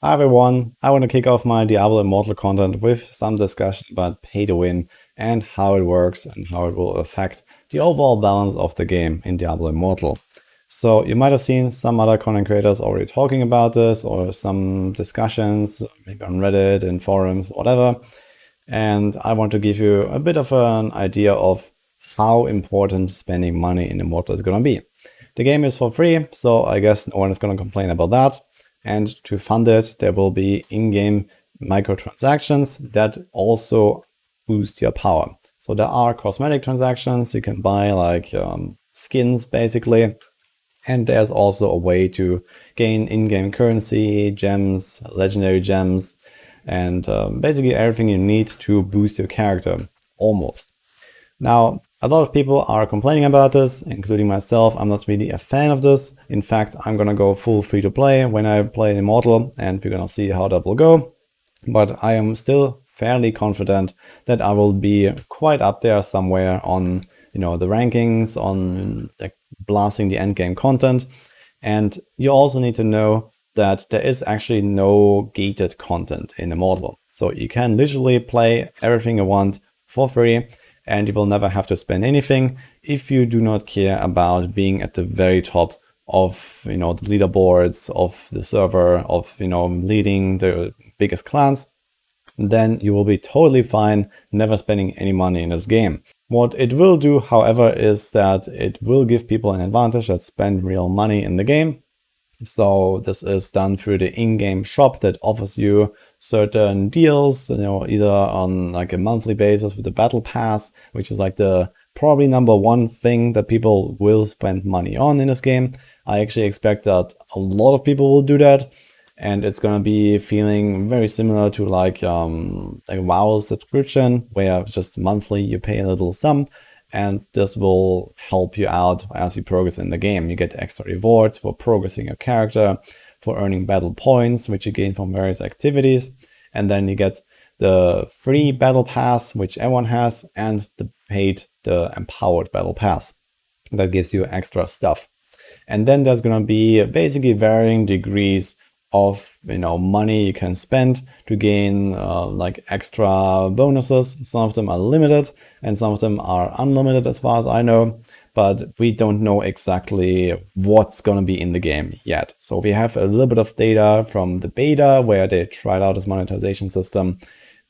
Hi everyone, I want to kick off my Diablo Immortal content with some discussion about pay to win and how it works and how it will affect the overall balance of the game in Diablo Immortal. So you might have seen some other content creators already talking about this, or some discussions, maybe on Reddit, in forums, whatever. And I want to give you a bit of an idea of how important spending money in Immortal is going to be. The game is for free, so I guess no one is going to complain about that. And to fund it, there will be in-game microtransactions that also boost your power. So there are cosmetic transactions, you can buy like skins basically. And there's also a way to gain in-game currency, gems, legendary gems, and basically everything you need to boost your character, almost. Now, a lot of people are complaining about this, including myself. I'm not really a fan of this. In fact, I'm gonna go full free-to-play when I play Immortal, and we're gonna see how that will go. But I am still fairly confident that I will be quite up there somewhere on, the rankings, on like blasting the endgame content. And you also need to know that there is actually no gated content in Immortal. So you can literally play everything you want for free, and you will never have to spend anything if you do not care about being at the very top of the leaderboards of the server, of leading the biggest clans. Then you will be totally fine never spending any money in this game. What it will do, however, is that it will give people an advantage that spend real money in the game. So this is done through the in-game shop that offers you certain deals, either on like a monthly basis with the battle pass, which is like the probably number one thing that people will spend money on in this game. I actually expect that a lot of people will do that, and it's gonna be feeling very similar to like a WoW subscription, where just monthly you pay a little sum. And this will help you out as you progress in the game. You get extra rewards for progressing your character, for earning battle points, which you gain from various activities. And then you get the free battle pass, which everyone has, and the empowered battle pass. That gives you extra stuff. And then there's gonna be basically varying degrees of money you can spend to gain like extra bonuses. Some of them are limited and some of them are unlimited as far as I know, but we don't know exactly what's gonna be in the game yet. So we have a little bit of data from the beta where they tried out this monetization system,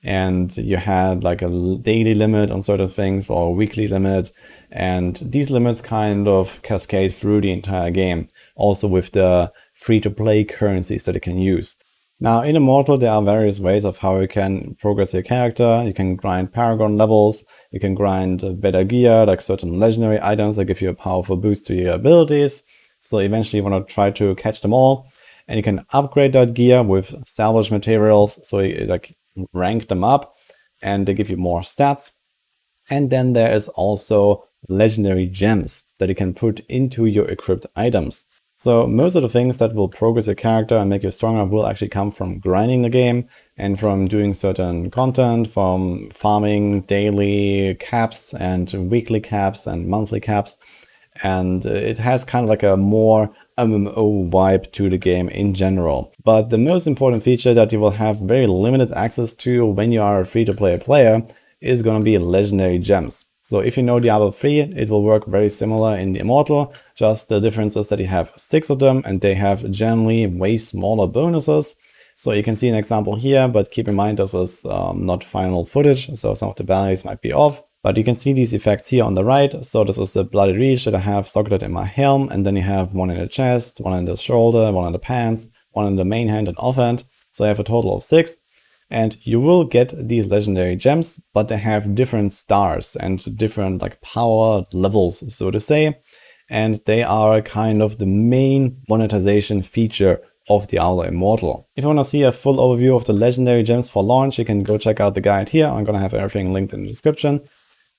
and you had like a daily limit on certain things or a weekly limit, and these limits kind of cascade through the entire game, also with the free-to-play currencies that you can use. Now in Immortal there are various ways of how you can progress your character. You can grind paragon levels, you can grind better gear, like certain legendary items that give you a powerful boost to your abilities. So eventually you want to try to catch them all, and you can upgrade that gear with salvage materials, so you like rank them up and they give you more stats. And then there is also legendary gems that you can put into your equipped items. So most of the things that will progress your character and make you stronger will actually come from grinding the game and from doing certain content, from farming daily caps and weekly caps and monthly caps. And it has kind of like a more MMO vibe to the game in general. But the most important feature that you will have very limited access to when you are a free-to-play player is going to be legendary gems. So if you know Diablo 3, it will work very similar in the Immortal. Just the difference is that you have 6 of them and they have generally way smaller bonuses. So you can see an example here, but keep in mind this is not final footage, so some of the values might be off. But you can see these effects here on the right. So this is the Bloody Reach that I have socketed in my helm, and then you have one in the chest, one in the shoulder, one in the pants, one in the main hand and offhand. So I have a total of 6. And you will get these legendary gems, but they have different stars and different like power levels, so to say. And they are kind of the main monetization feature of Diablo Immortal. If you want to see a full overview of the legendary gems for launch, you can go check out the guide here. I'm going to have everything linked in the description.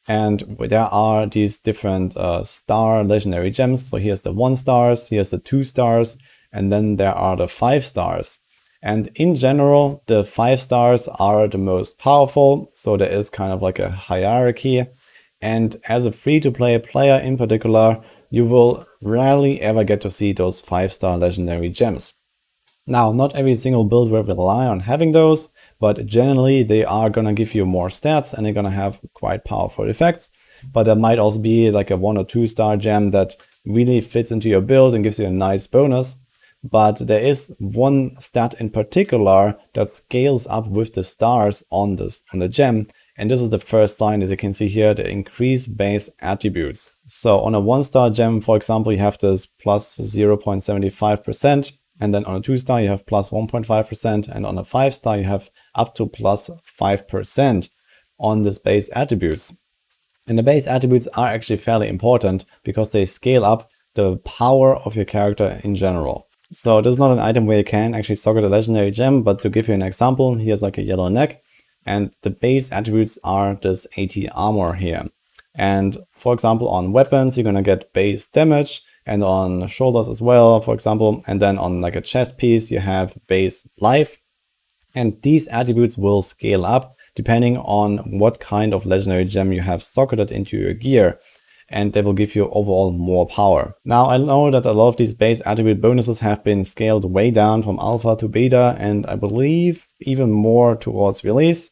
And there are these different star legendary gems. So here's the 1 stars, here's the 2 stars, and then there are the 5 stars. And in general, the 5 stars are the most powerful, so there is kind of like a hierarchy. And as a free-to-play player in particular, you will rarely ever get to see those 5-star legendary gems. Now, not every single build will rely on having those, but generally they are gonna give you more stats and they're gonna have quite powerful effects. But there might also be like a 1 or 2 star gem that really fits into your build and gives you a nice bonus. But there is one stat in particular that scales up with the stars on the gem. And this is the first line, as you can see here, the increase base attributes. So on a 1-star gem, for example, you have this plus 0.75%. And then on a 2-star, you have plus 1.5%. And on a 5-star, you have up to plus 5% on this base attributes. And the base attributes are actually fairly important because they scale up the power of your character in general. So this is not an item where you can actually socket a legendary gem, but to give you an example, here's like a yellow neck. And the base attributes are this 80 armor here. And for example, on weapons, you're gonna get base damage, and on shoulders as well, for example. And then on like a chest piece, you have base life. And these attributes will scale up depending on what kind of legendary gem you have socketed into your gear. And they will give you overall more power. Now, I know that a lot of these base attribute bonuses have been scaled way down from alpha to beta, and I believe even more towards release.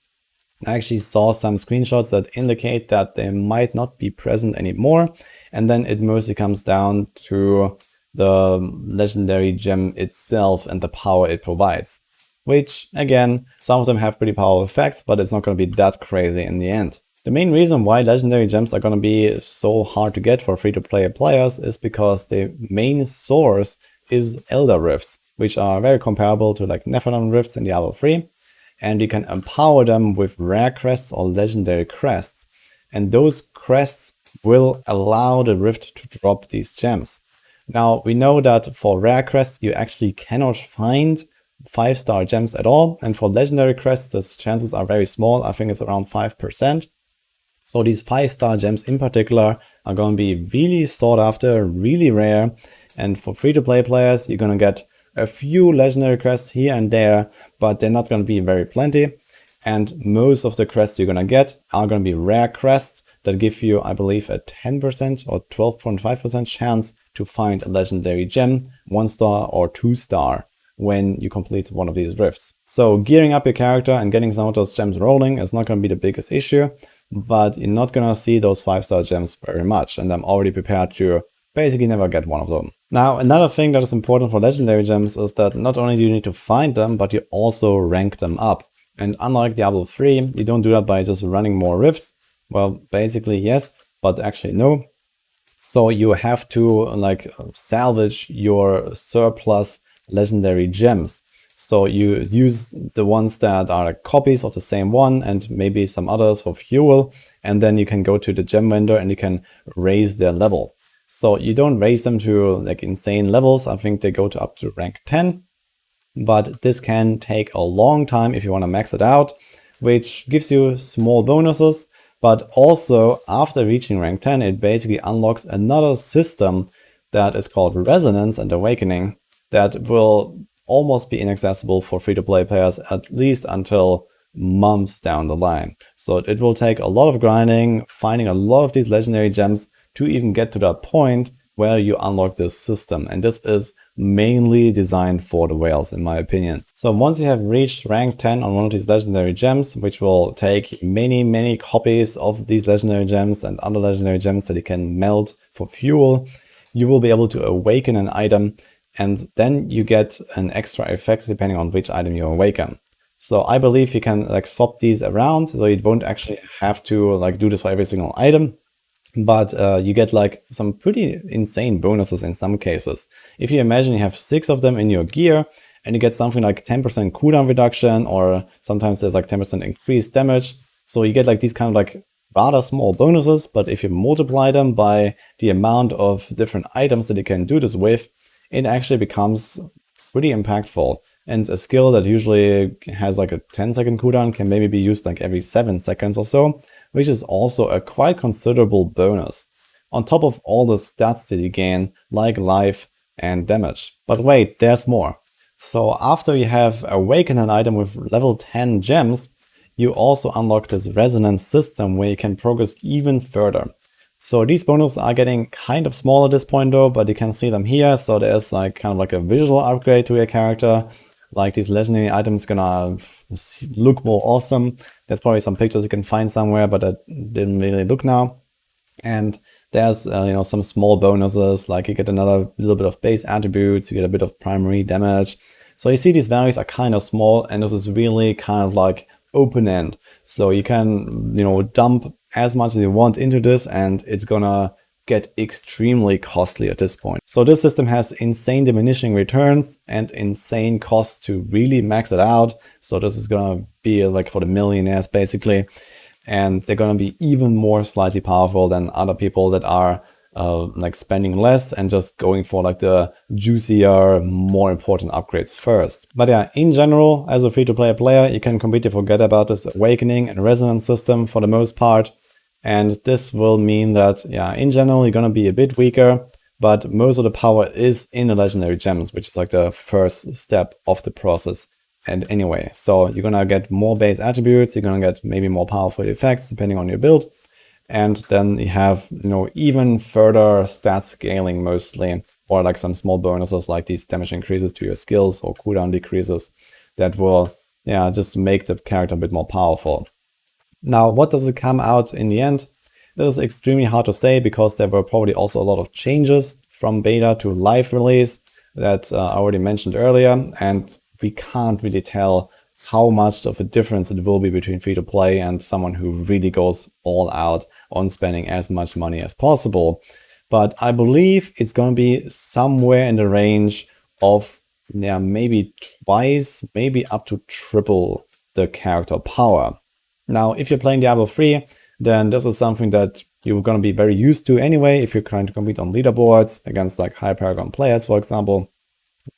I actually saw some screenshots that indicate that they might not be present anymore. And then it mostly comes down to the legendary gem itself and the power it provides. Which, again, some of them have pretty powerful effects, but it's not going to be that crazy in the end. The main reason why legendary gems are going to be so hard to get for free-to-play players is because the main source is Elder Rifts, which are very comparable to like Nephalon Rifts in Diablo 3. And you can empower them with rare crests or legendary crests. And those crests will allow the Rift to drop these gems. Now, we know that for rare crests, you actually cannot find 5-star gems at all. And for legendary crests, the chances are very small. I think it's around 5%. So these 5-star gems in particular are going to be really sought after, really rare. And for free-to-play players, you're going to get a few legendary crests here and there, but they're not going to be very plenty. And most of the crests you're going to get are going to be rare crests that give you, I believe, a 10% or 12.5% chance to find a legendary gem, 1-star or 2-star, when you complete one of these rifts. So gearing up your character and getting some of those gems rolling is not going to be the biggest issue, but you're not going to see those 5-star gems very much. And I'm already prepared to basically never get one of them. Now, another thing that is important for legendary gems is that not only do you need to find them, but you also rank them up. And unlike Diablo 3, you don't do that by just running more rifts. Well, basically yes, but actually no. So you have to like salvage your surplus legendary gems. So you use the ones that are like copies of the same one and maybe some others for fuel. And then you can go to the gem vendor and you can raise their level. So you don't raise them to like insane levels. I think they go to up to rank 10. But this can take a long time if you want to max it out, which gives you small bonuses. But also after reaching rank 10, it basically unlocks another system that is called Resonance and Awakening that will almost be inaccessible for free-to-play players, at least until months down the line. So it will take a lot of grinding, finding a lot of these legendary gems to even get to that point where you unlock this system. And this is mainly designed for the whales, in my opinion. So once you have reached rank 10 on one of these legendary gems, which will take many copies of these legendary gems and other legendary gems that you can melt for fuel, you will be able to awaken an item, and then you get an extra effect depending on which item you awaken. So I believe you can like swap these around, so you won't actually have to like do this for every single item. But you get like some pretty insane bonuses in some cases. If you imagine you have 6 of them in your gear and you get something like 10% cooldown reduction, or sometimes there's like 10% increased damage. So you get like these kind of like rather small bonuses, but if you multiply them by the amount of different items that you can do this with, it actually becomes pretty impactful. And a skill that usually has like a 10-second cooldown can maybe be used like every 7 seconds or so, which is also a quite considerable bonus, on top of all the stats that you gain, like life and damage. But wait, there's more. So after you have awakened an item with level 10 gems, you also unlock this resonance system where you can progress even further. So these bonuses are getting kind of small at this point though, but you can see them here. So there's like kind of like a visual upgrade to your character. Like these legendary items gonna look more awesome. There's probably some pictures you can find somewhere, but I didn't really look now. And there's some small bonuses, like you get another little bit of base attributes, you get a bit of primary damage. So you see these values are kind of small, and this is really kind of like open end. So you can dump as much as you want into this, and it's gonna get extremely costly at this point. So this system has insane diminishing returns and insane costs to really max it out. So this is gonna be like for the millionaires basically. And they're going to be even more slightly powerful than other people that are like spending less and just going for like the juicier, more important upgrades first. But yeah, in general, as a free-to-play player, you can completely forget about this awakening and resonance system for the most part. And this will mean that, yeah, in general, you're going to be a bit weaker, but most of the power is in the legendary gems, which is like the first step of the process. And anyway, so you're gonna get more base attributes, you're gonna get maybe more powerful effects depending on your build. And then you have, even further stat scaling mostly, or like some small bonuses like these damage increases to your skills or cooldown decreases that will, just make the character a bit more powerful. Now, what does it come out in the end? That is extremely hard to say because there were probably also a lot of changes from beta to live release that I already mentioned earlier. And we can't really tell how much of a difference it will be between free-to-play and someone who really goes all out on spending as much money as possible. But I believe it's going to be somewhere in the range of maybe twice, maybe up to triple the character power. Now, if you're playing Diablo 3, then this is something that you're going to be very used to anyway. If you're trying to compete on leaderboards against like high Paragon players, for example,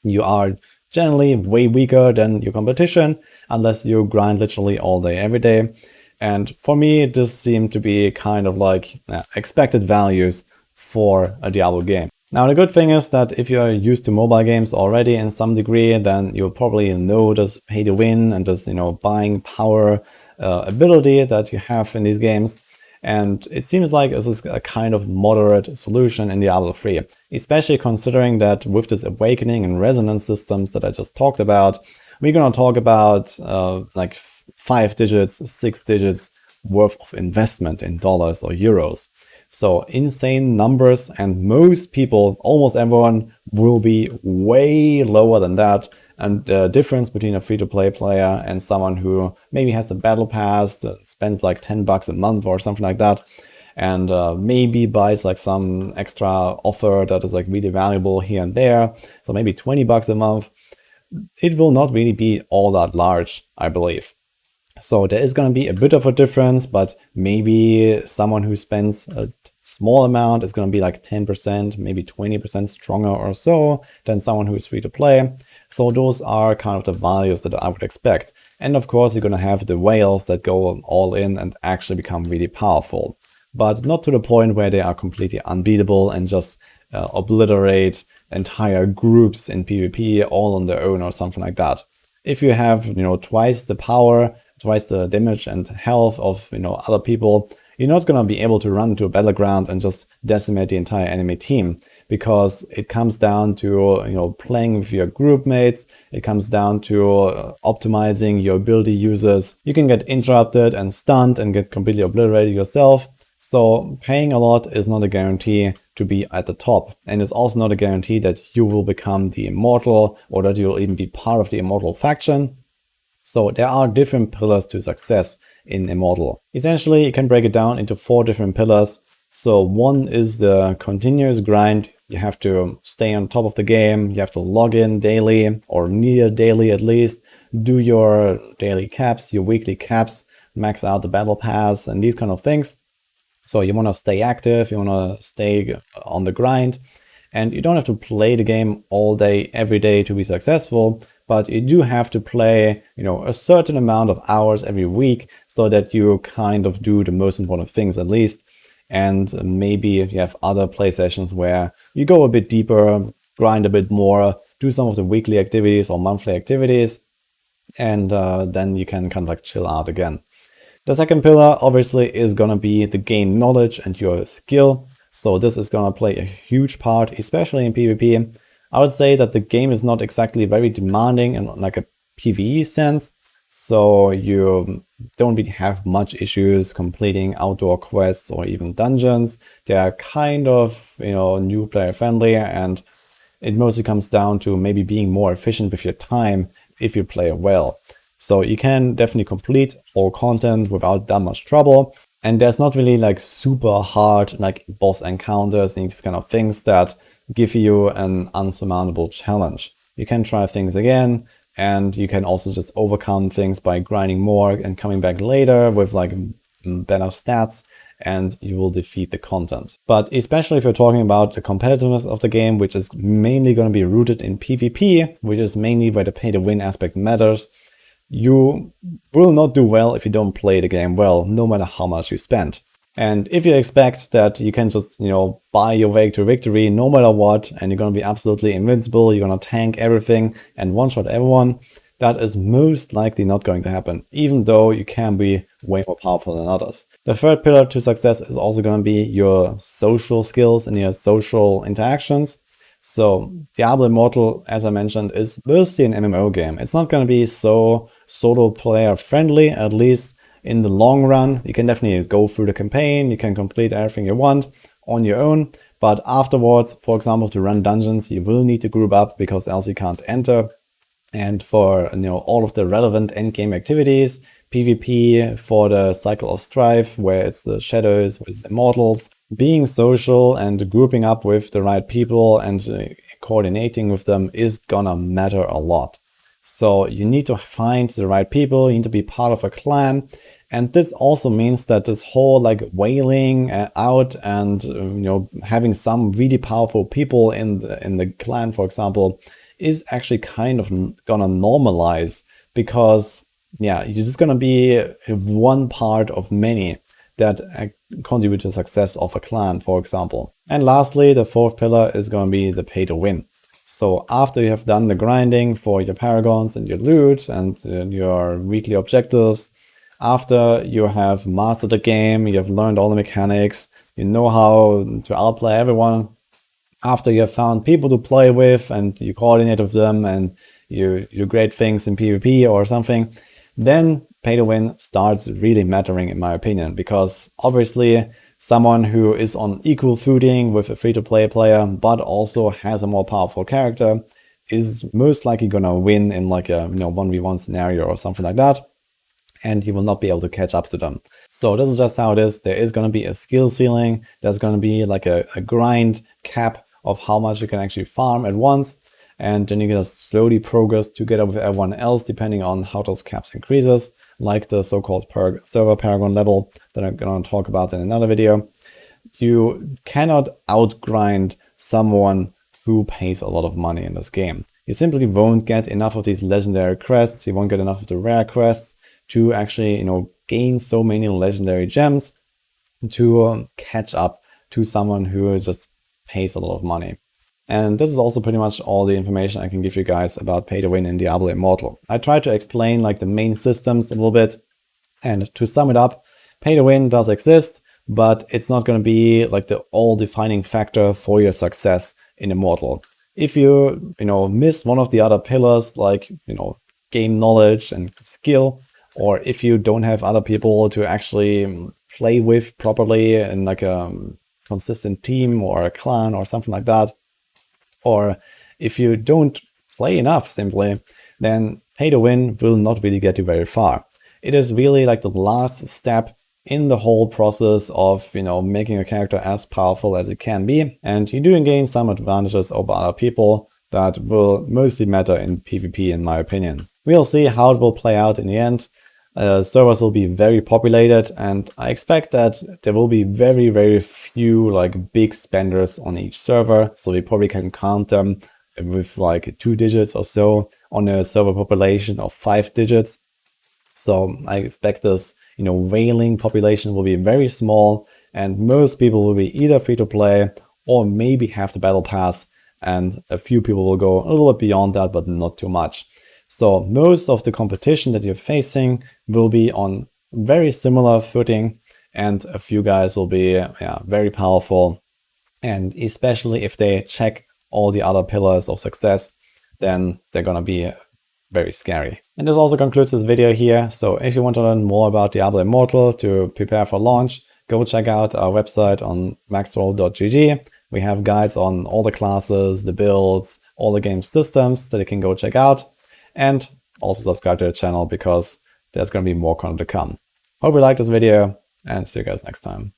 you are generally way weaker than your competition unless you grind literally all day, every day. And for me, this seemed to be kind of like expected values for a Diablo game. Now, the good thing is that if you're used to mobile games already in some degree, then you'll probably know this pay to win and this, buying power ability that you have in these games. And it seems like this is a kind of moderate solution in Diablo 3, especially considering that with this awakening and resonance systems that I just talked about, we're going to talk about like 5 digits, 6 digits worth of investment in dollars or euros. So insane numbers, and most people, almost everyone, will be way lower than that. And the difference between a free-to-play player and someone who maybe has the battle pass, spends like $10 a month or something like that, and maybe buys like some extra offer that is like really valuable here and there, so maybe $20 a month, it will not really be all that large, I believe. So there is going to be a bit of a difference, but maybe someone who spends a small amount is going to be like 10%, maybe 20% stronger or so than someone who is free to play. So those are kind of the values that I would expect. And of course, you're going to have the whales that go all in and actually become really powerful, but not to the point where they are completely unbeatable and just obliterate entire groups in PvP all on their own or something like that. If you have, twice the power, twice the damage and health of, other people, you're not going to be able to run to a battleground and just decimate the entire enemy team, because it comes down to, playing with your group mates. It comes down to optimizing your ability users. You can get interrupted and stunned and get completely obliterated yourself. So paying a lot is not a guarantee to be at the top. And it's also not a guarantee that you will become the Immortal or that you'll even be part of the Immortal faction. So there are different pillars to success in Immortal. Essentially, you can break it down into 4 different pillars. So one is the continuous grind. You have to stay on top of the game. You have to log in daily or near daily at least. Do your daily caps, your weekly caps, max out the battle pass and these kind of things. So you want to stay active, you want to stay on the grind. And you don't have to play the game all day, every day to be successful, but you do have to play, a certain amount of hours every week so that you kind of do the most important things at least. And maybe you have other play sessions where you go a bit deeper, grind a bit more, do some of the weekly activities or monthly activities, and then you can kind of like chill out again. The second pillar obviously is gonna be the game knowledge and your skill. So this is gonna play a huge part, especially in PvP. I would say that the game is not exactly very demanding in like a PvE sense. So you don't really have much issues completing outdoor quests or even dungeons. They are kind of, new player friendly, and it mostly comes down to maybe being more efficient with your time if you play well. So you can definitely complete all content without that much trouble. And there's not really like super hard like boss encounters and these kind of things that give you an unsurmountable challenge. You can try things again, and you can also just overcome things by grinding more and coming back later with like better stats, and you will defeat the content. But especially if you're talking about the competitiveness of the game, which is mainly going to be rooted in PvP, which is mainly where the pay to win aspect matters, you will not do well if you don't play the game well, no matter how much you spend. And if you expect that you can just, buy your way to victory no matter what, and you're going to be absolutely invincible, you're going to tank everything and one-shot everyone, that is most likely not going to happen, even though you can be way more powerful than others. The third pillar to success is also going to be your social skills and your social interactions. So Diablo Immortal, as I mentioned, is mostly an MMO game. It's not going to be so solo player friendly, at least in the long run. You can definitely go through the campaign, you can complete everything you want on your own, but afterwards, for example, to run dungeons, you will need to group up because else you can't enter. And for all of the relevant endgame activities, PvP for the cycle of strife, where it's the shadows with the immortals, being social and grouping up with the right people and coordinating with them is gonna matter a lot. So you need to find the right people, you need to be part of a clan. And this also means that this whole like wailing out and having some really powerful people in the clan, for example, is actually kind of gonna normalize, because you're just gonna be one part of many that contribute to the success of a clan, for example. And lastly, the fourth pillar is gonna be the pay to win. So after you have done the grinding for your paragons and your loot and your weekly objectives, after you have mastered the game, you have learned all the mechanics, you know how to outplay everyone, after you have found people to play with and you coordinate with them and you do great things in PvP or something, then pay to win starts really mattering, in my opinion, because obviously someone who is on equal footing with a free-to-play player but also has a more powerful character is most likely gonna win in like a 1v1 scenario or something like that, and you will not be able to catch up to them. So this is just how it is. There is going to be a skill ceiling. There's going to be like a grind cap of how much you can actually farm at once. And then you can just slowly progress together with everyone else depending on how those caps increases, like the so-called server paragon level that I'm going to talk about in another video. You cannot outgrind someone who pays a lot of money in this game. You simply won't get enough of these legendary quests. You won't get enough of the rare quests to actually, gain so many legendary gems to catch up to someone who just pays a lot of money. And this is also pretty much all the information I can give you guys about pay to win in Diablo Immortal. I tried to explain like the main systems a little bit, and to sum it up, pay to win does exist, but it's not going to be like the all-defining factor for your success in Immortal. If you, miss one of the other pillars, like, game knowledge and skill, or if you don't have other people to actually play with properly in like a consistent team or a clan or something like that, or if you don't play enough simply, then pay to win will not really get you very far. It is really like the last step in the whole process of, making a character as powerful as it can be. And you do gain some advantages over other people that will mostly matter in PvP, in my opinion. We'll see how it will play out in the end. Servers will be very populated, and I expect that there will be very, very few like big spenders on each server. So we probably can count them with like 2 digits or so on a server population of 5 digits. So I expect this, whaling population will be very small, and most people will be either free to play or maybe have the battle pass, and a few people will go a little bit beyond that, but not too much. So most of the competition that you're facing will be on very similar footing, and a few guys will be very powerful. And especially if they check all the other pillars of success, then they're gonna be very scary. And this also concludes this video here. So if you want to learn more about Diablo Immortal to prepare for launch, go check out our website on maxroll.gg. We have guides on all the classes, the builds, all the game systems that you can go check out. And also subscribe to the channel because there's going to be more content to come. Hope you liked this video, and see you guys next time.